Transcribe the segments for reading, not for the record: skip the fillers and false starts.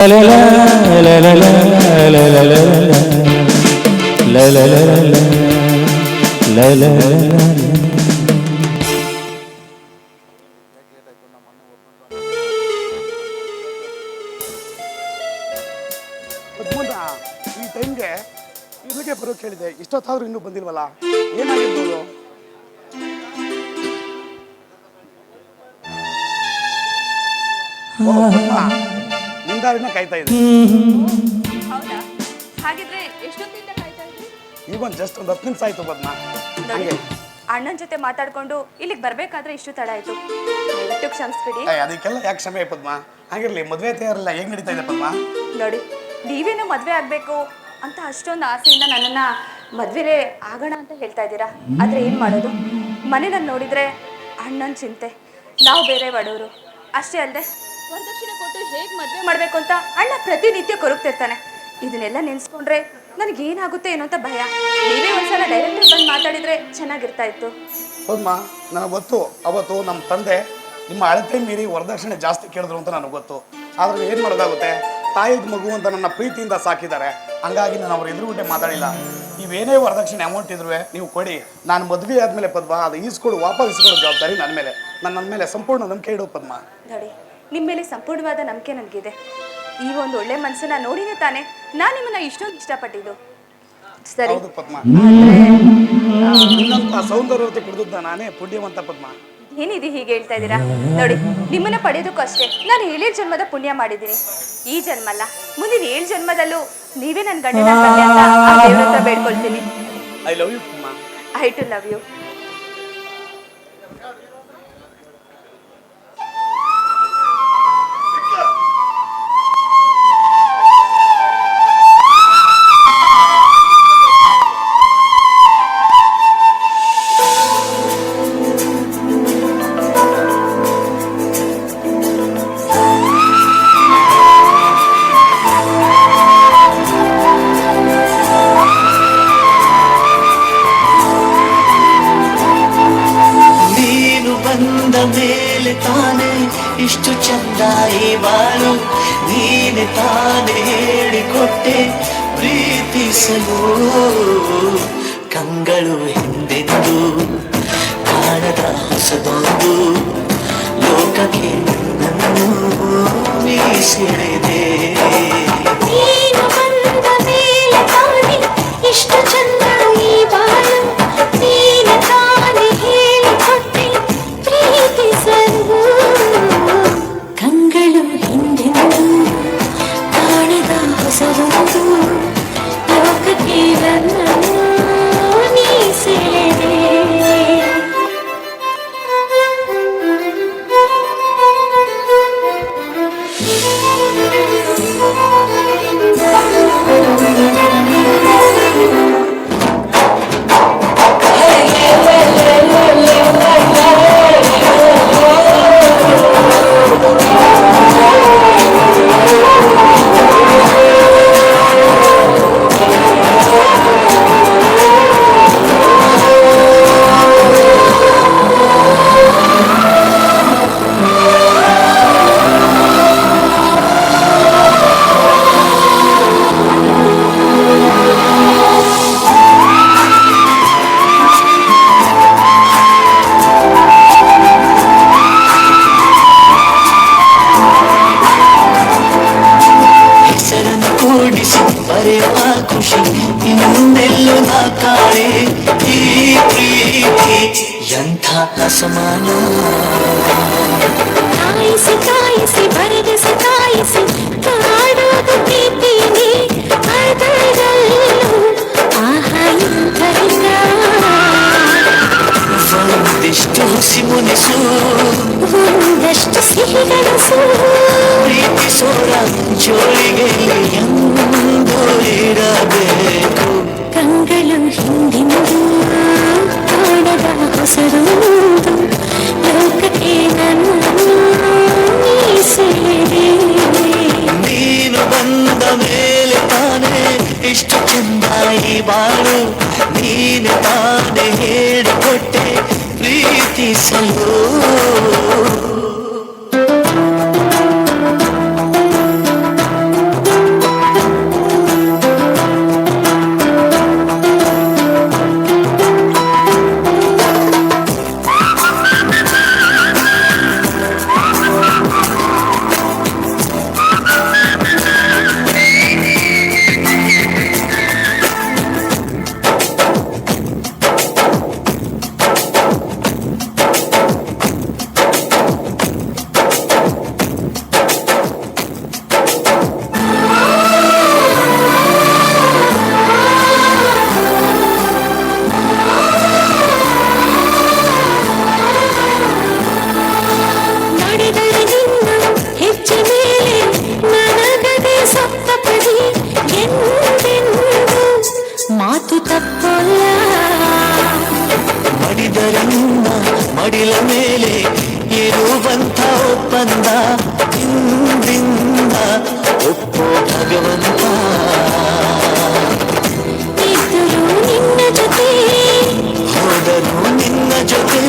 ಈ ಟೈಮ್ಗೆ ಇಲ್ಲಿಗೆ ಬರೋಕೆ ಹೇಳಿದೆ, ಇಷ್ಟೊತ್ತಾದ್ರೂ ಇನ್ನೂ ಬಂದಿಲ್ವಲ್ಲ, ಏನಾಗಿರ್ಬೋದು? ನಿಂದಾರಿನ ಕಾಯ್ತಾ ಇದೆ. ಈಗ ಜಸ್ಟ್ ಒಂದು 10 ನಿಮಿಷ ಆಯ್ತು ಪದ್ಮ. ಅಣ್ಣನ ಜೊತೆ ಮಾತಾಡ್ಕೊಂಡು ಇಲ್ಲಿಗೆ ಬರ್ಬೇಕಾದ್ರೆ ಇಷ್ಟು ತಡ ಆಯ್ತು, ದಯವಿಟ್ಟು ಕ್ಷಮಿಸ್ಬಿಡಿ. ಅದಕ್ಕೆಲ್ಲ ಯಾಕೆ ಕ್ಷಮೆ ಪದ್ಮ? ಹಾಗಿರ್ಲಿ, ಮದ್ವೆ ತಯಾರಿಲ್ಲ ಹೇಗ್ ನಡೀತಾ ಇದೆ ಪದ್ಮ? ನೋಡಿ, ನೀವೇನು ಮದ್ವೆ ಆಗ್ಬೇಕು ಅಂತ ಅಷ್ಟೊಂದು ಆಸೆಯಿಂದ ನನ್ನನ್ನ ಮದ್ವೆರೇ ಆಗೋಣ ಅಂತ ಹೇಳ್ತಾ ಇದ್ದೀರಾ. ಆದ್ರೆ ಏನ್ ಮಾಡೋದು, ಮನೆಯಲ್ಲಿ ನೋಡಿದ್ರೆ ಅಣ್ಣನ ಚಿಂತೆ, ನಾವು ಬೇರೆ ಬಡವರು. ಅಷ್ಟೇ ಅಲ್ಲದೆ ವರದಕ್ಷಿಣೆ ಕೊಟ್ಟು ಹೇಗೆ ಮದ್ವೆ ಮಾಡ್ಬೇಕು ಅಂತ ಅಣ್ಣ ಪ್ರತಿನಿತ್ಯ ಕೊರಗ್ತಿರ್ತಾನೆ. ಇದನ್ನೆಲ್ಲ ನೆನ್ಸ್ಕೊಂಡ್ರೆ ನನಗೇನಾಗುತ್ತೆ ಏನೋ ಅಂತ ಭಯ. ನೀವೇ ಒಂದ್ಸಲ ಡೈರೆಕ್ಟ್ ಬಂದು ಮಾತಾಡಿದ್ರೆ ಚೆನ್ನಾಗಿರ್ತಾ ಇತ್ತು. ಹೌದಮ್ಮ, ನನಗೆ ಗೊತ್ತು. ಅವತ್ತು ನಮ್ಮ ತಂದೆ ನಿಮ್ಮ ಅಳತೆ ಮೀರಿ ವರದಕ್ಷಿಣೆ ಜಾಸ್ತಿ ಕೇಳಿದ್ರು ಅಂತ ನನಗೆ ಗೊತ್ತು. ಆದ್ರೆ ಏನು ಮಾಡೋದಾಗುತ್ತೆ, ತಾಯಿದ ಮಗು ಅಂತ ನನ್ನ ಪ್ರೀತಿಯಿಂದ ಸಾಕಿದ್ದಾರೆ. ಹಂಗಾಗಿ ನಾನು ಅವ್ರ ಎದುರುಗುಂಟೆ ಮಾತಾಡಿಲ್ಲ. ನೀವೇನೇ ವರದಕ್ಷಿಣೆ ಅಮೌಂಟ್ ಇದ್ರು ನೀವು ಕೊಡಿ, ನಾನು ಮದುವೆ ಆದಮೇಲೆ ಪದ್ಮ ಅದು ಈಸ್ಕೊಡು, ವಾಪಸ್ ಇಸ್ಕೊಡೋ ಜವಾಬ್ದಾರಿ ನನ್ನ ಮೇಲೆ ಸಂಪೂರ್ಣ ನಂಬಿಕೆ ಇಡು ಪದ್ಮ. ನೋಡಿ, ನಿಮ್ಮ ಮೇಲೆ ಸಂಪೂರ್ಣವಾದ ನಂಬಿಕೆ ನನಗಿದೆ. ಈ ಒಂದು ಒಳ್ಳೆ ಮನಸ್ಸನ್ನ ನೋಡಿನೇ ತಾನೆ ನಾನು ನಿಮ್ಮನ್ನ ಇಷ್ಟೊಂದು ಇಷ್ಟಪಟ್ಟಿದ್ದು. ಸರಿ ಪದ್ಮ, ಸೌಂದರ್ಯವತೆ ಕುಡಿದ ನಾನೇ ಪುಣ್ಯವಂತ ಪದ್ಮ. ಏನಿದೆ ಹೀಗೆ ಹೇಳ್ತಾ ಇದ್ದೀರಾ? ನೋಡಿ, ನಿಮ್ಮನ್ನ ಪಡೆಯೋದಕ್ಕೂ ಅಷ್ಟೇ ನಾನು 7 ಜನ್ಮದ ಪುಣ್ಯ ಮಾಡಿದ್ದೀನಿ. ಈ ಜನ್ಮ ಅಲ್ಲ, ಮುಂದಿನ 7 ಜನ್ಮದಲ್ಲೂ ನೀವೇ ನನ್ನ ಗಂಡನ ಅಂತ ಆ ದೇವ್ರ ಹತ್ರ ಬೇಡ್ಕೊಳ್ತೀನಿ. I love you Padma. I too love you. ಮೇಲೆ ತಾನೆ ಇಷ್ಟು ಚಂದ ಈ ಬಾಳು, ನೀನೆ ತಾನೆ ಹೇಳಿಕೊಟ್ಟೆ ಪ್ರೀತಿಸಲು. ಕಂಗಳು ಹಿಂದೆಂದು ಕಾಣದ ಹೊಸದೊಂದು ಲೋಕಕ್ಕೆ ನನ್ನನ್ನು ಮೀಸೆಳೆದೆ. ನೀನು ಬಂದ ಮೇಲೆ ತಾನೆ ಇಷ್ಟು ಚಂದ ಈ ಬಾಳು, ನೀನೆ ತಾನೆ ಹೇಳಿಕೊಟ್ಟೆ ಪ್ರೀತಿಸಲು. ಕಂಗಳು ಹಿಂದೆಂದು ಕಾಣದ ಹೊಸದೊಂದು ಲೋಕಕ್ಕೆ ನನ್ನನ್ನು ಮೀಸೆಳೆದೆ. ಬರೆಯುವ ಖುಷಿ ಇನ್ನೆಲ್ಲೂ ನಾ ಕಾಣೆ. ಈ ಪ್ರೀತಿ ಎಂಥ ಅಸಮಾನ. ಕಾಯಿಸಿ ಕಾಯಿಸಿ ಬರೆದಿಸಿ ಕಾಯಿಸಿ ಕಾಡೋದು ಪ್ರೀತಿನಿ ಅದರಲ್ಲೂ ಆಹಾ ಇಂಥರಿಗ. ಒಂದಿಷ್ಟು ಹುಸಿ ಮುನಿಸು, ಒಂದಷ್ಟು ಸಿಹಿಗನಸು, ಪ್ರೀತಿಸೋರ ಜೋಳಿಗೆ ಇರಬೇಕು. ಕಂಗಳು ಹಿಂದೆಂದು ಕಾಣದ ಹೊಸದೊಂದು ಲೋಕಕ್ಕೆ ನನ್ನನ್ನು ಮೀಸೆಳೆದೆ. ನೀನು ಬಂದ ಮೇಲೆ ತಾನೇ ಇಷ್ಟು ಚಂದ ಈ ಬಾಳು, ನೀನು ತಾನೇ ಹೇಳಿಕೊಟ್ಟೆ ಪ್ರೀತಿಸಲು. ಬಾಗಿಲ ಮೇಲೆ ಇರುವಂಥ ಒಪ್ಪಂದ ಹಿಂದಿಂದ ಒಪ್ಪೋ ಭಗವಂತ. ಇದ್ದರೂ ನಿನ್ನ ಜೊತೆ ಹೋದರೂ ನಿನ್ನ ಜೊತೆ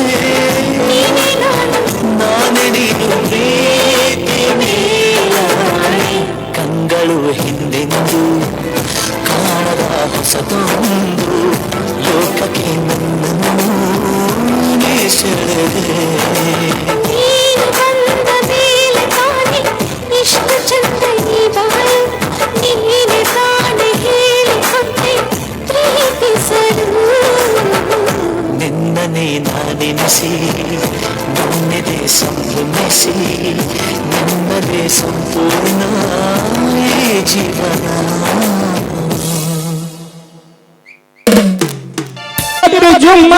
ನೀನೇ ನಾನು ನಾನೇ ನೀನು ಪ್ರೀತಿ ಮೇಲಾಣೆ. ಕಂಗಳು ಹಿಂದೆಂದು ಕಾಣದ ಹೊಸದೊಂದು ಲೋಕಕ್ಕೆ ನನ್ನನ್ನು ನೀ ಸೆಳೆದೆ. ನೀನು ಬಂದ ಮೇಲೆ ತಾನೆ ಇಷ್ಟು ಚಂದ ಈ ಬಾಳು. ನೀನೆ ತಾನೆ ಹೇಳಿಕೊಟ್ಟೆ ಪ್ರೀತಿಸಲು. ನಿನ್ನನೇ ನಾನೆನಿಸಿ ನನ್ನೆದೆ ಸಂಭ್ರಮಿಸಿ ನಿನ್ನದೇ ಸಂಪೂರ್ಣ ಈ ಜೀವನ. ಜುಮ್ಮ